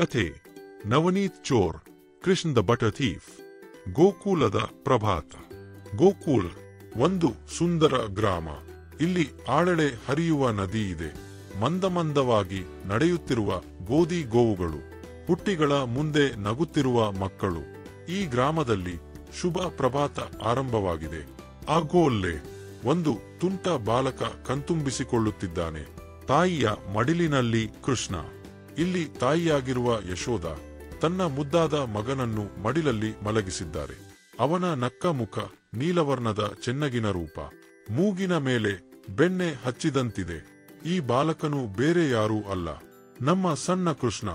ಕಥೆ Navneet Chor, Krishna the butter thief. ಗೋಕುಲದ ಪ್ರಭಾತ. ಗೋಕುಲ್ ಒಂದು ಸುಂದರ ಗ್ರಾಮ. ಇಲ್ಲಿ ಆಳಲೆ ಹರಿಯುವ ನದಿ ಇದೆ. ಮಂದಮಂದವಾಗಿ ನಡೆಯುತ್ತಿರುವ ಗೋಧಿ ಗೋವುಗಳು, ಹುಟ್ಟಿಗಳ ಮುಂದೆ ನಗುತ್ತಿರುವ ಮಕ್ಕಳು. ಈ ಗ್ರಾಮದಲ್ಲಿ ಶುಭ ಪ್ರಭಾತ ಆರಂಭವಾಗಿದೆ. ಆಗೋಲ್ಲೇ ಒಂದು ತುಂಟ ಬಾಲಕ ಕಣ್ತುಂಬಿಸಿಕೊಳ್ಳುತ್ತಿದ್ದಾನೆ. ತಾಯಿಯ ಮಡಿಲಿನಲ್ಲಿ ಕೃಷ್ಣ. ಇಲ್ಲಿ ತಾಯಿಯಾಗಿರುವ ಯಶೋಧ ತನ್ನ ಮುದ್ದಾದ ಮಗನನ್ನು ಮಡಿಲಲ್ಲಿ ಮಲಗಿಸಿದ್ದಾರೆ. ಅವನ ನಕ್ಕ ಮುಖ, ನೀಲವರ್ಣದ ಚೆನ್ನಾಗಿನ ರೂಪ, ಮೂಗಿನ ಮೇಲೆ ಬೆಣ್ಣೆ ಹಚ್ಚಿದಂತಿದೆ. ಈ ಬಾಲಕನು ಬೇರೆ ಯಾರೂ ಅಲ್ಲ, ನಮ್ಮ ಸಣ್ಣ ಕೃಷ್ಣ.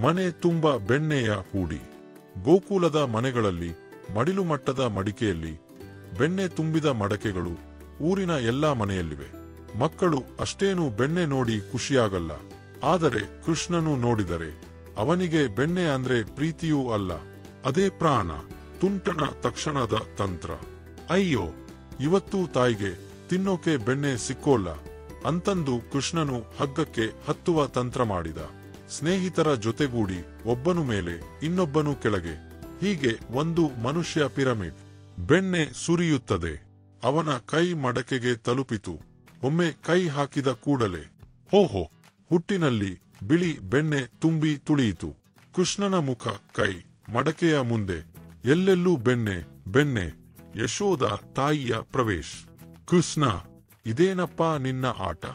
ಮನೆ ತುಂಬ ಬೆಣ್ಣೆಯ ಹೂಡಿ. ಗೋಕುಲದ ಮನೆಗಳಲ್ಲಿ ಮಡಿಲು ಮಟ್ಟದ ಮಡಿಕೆಯಲ್ಲಿ ಬೆಣ್ಣೆ ತುಂಬಿದ ಮಡಕೆಗಳು ಊರಿನ ಎಲ್ಲಾ ಮನೆಯಲ್ಲಿವೆ. ಮಕ್ಕಳು ಅಷ್ಟೇನು ಬೆಣ್ಣೆ ನೋಡಿ ಖುಷಿಯಾಗಲ್ಲ. ಆದರೆ ಕೃಷ್ಣನು ನೋಡಿದರೆ ಅವನಿಗೆ ಬೆಣ್ಣೆ ಅಂದ್ರೆ ಪ್ರೀತಿಯೂ ಅಲ್ಲ, ಅದೇ ಪ್ರಾಣ. ತುಂಟನ ತಕ್ಷಣದ ತಂತ್ರ. ಅಯ್ಯೋ, ಇವತ್ತು ತಾಯಿಗೆ ತಿನ್ನೋಕೆ ಬೆಣ್ಣೆ ಸಿಕ್ಕೋಲ್ಲ ಅಂತಂದು ಕೃಷ್ಣನು ಹಗ್ಗಕ್ಕೆ ಹತ್ತುವ ತಂತ್ರ ಮಾಡಿದ. ಸ್ನೇಹಿತರ ಜೊತೆಗೂಡಿ ಒಬ್ಬನು ಮೇಲೆ ಇನ್ನೊಬ್ಬನು ಕೆಳಗೆ, ಹೀಗೆ ಒಂದು ಮನುಷ್ಯ ಪಿರಮಿಡ್. ಬೆಣ್ಣೆ ಸುರಿಯುತ್ತದೆ. ಅವನ ಕೈ ಮಡಕೆಗೆ ತಲುಪಿತು. ಒಮ್ಮೆ ಕೈ ಹಾಕಿದ ಕೂಡಲೇ ಹೋಹೋ, ಹುಟ್ಟಿನಲ್ಲಿ ಬಿಳಿ ಬೆಣ್ಣೆ ತುಂಬಿ ತುಳಿಯಿತು. ಕೃಷ್ಣನ ಮುಖ, ಕೈ, ಮಡಕೆಯ ಮುಂದೆ ಎಲ್ಲೆಲ್ಲೂ ಬೆಣ್ಣೆ ಬೆಣ್ಣೆ. ಯಶೋಧ ತಾಯಿಯ ಪ್ರವೇಶ. ಕೃಷ್ಣ, ಇದೇನಪ್ಪಾ ನಿನ್ನ ಆಟ?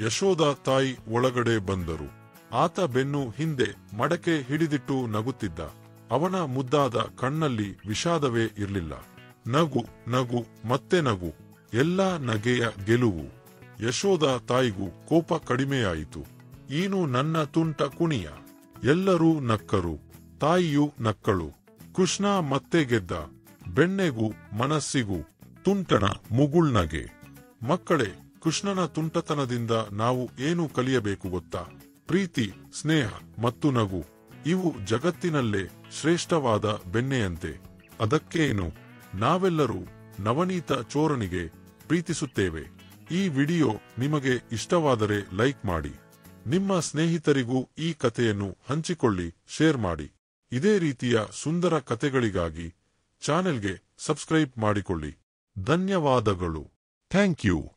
ಯಶೋಧ ತಾಯಿ ಒಳಗಡೆ ಬಂದರು. ಆತ ಬೆನ್ನು ಹಿಂದೆ ಮಡಕೆ ಹಿಡಿದಿಟ್ಟು ನಗುತ್ತಿದ್ದ. ಅವನ ಮುದ್ದಾದ ಕಣ್ಣಲ್ಲಿ ವಿಷಾದವೇ ಇರಲಿಲ್ಲ. ನಗು, ನಗು, ಮತ್ತೆ ನಗು. ಎಲ್ಲಾ ನಗೆಯ ಗೆಲುವು. ಯಶೋಧ ತಾಯಿಗೂ ಕೋಪ ಕಡಿಮೆಯಾಯಿತು. ಈನು ನನ್ನ ತುಂಟ ಕುಣಿಯ. ಎಲ್ಲರೂ ನಕ್ಕರು. ತಾಯಿಯೂ ನಕ್ಕಳು. ಕೃಷ್ಣ ಮತ್ತೆ ಗೆದ್ದ. ಬೆಣ್ಣೆಗೂ ಮನಸ್ಸಿಗೂ ತುಂಟನ ಮುಗುಳ್ನಗೆ. ಮಕ್ಕಳೇ, ಕೃಷ್ಣನ ತುಂಟತನದಿಂದ ನಾವು ಏನು ಕಲಿಯಬೇಕು ಗೊತ್ತಾ? ಪ್ರೀತಿ, ಸ್ನೇಹ ಮತ್ತು ನಗು. ಇವು ಜಗತ್ತಿನಲ್ಲೇ ಶ್ರೇಷ್ಠವಾದ ಬೆಣ್ಣೆಯಂತೆ. ಅದಕ್ಕೇನು, ನಾವೆಲ್ಲರೂ ನವನೀತ ಚೋರನಿಗೆ ಪ್ರೀತಿಸುತ್ತೇವೆ. ಈ ವಿಡಿಯೋ ನಿಮಗೆ ಇಷ್ಟವಾದರೆ ಲೈಕ್ ಮಾಡಿ. ನಿಮ್ಮ ಸ್ನೇಹಿತರಿಗೂ ಈ ಕಥೆಯನ್ನು ಹಂಚಿಕೊಳ್ಳಿ, ಶೇರ್ ಮಾಡಿ. ಇದೇ ರೀತಿಯ ಸುಂದರ ಕಥೆಗಳಿಗಾಗಿ ಚಾನೆಲ್ಗೆ ಸಬ್ಸ್ಕ್ರೈಬ್ ಮಾಡಿಕೊಳ್ಳಿ. ಧನ್ಯವಾದಗಳು. Thank you.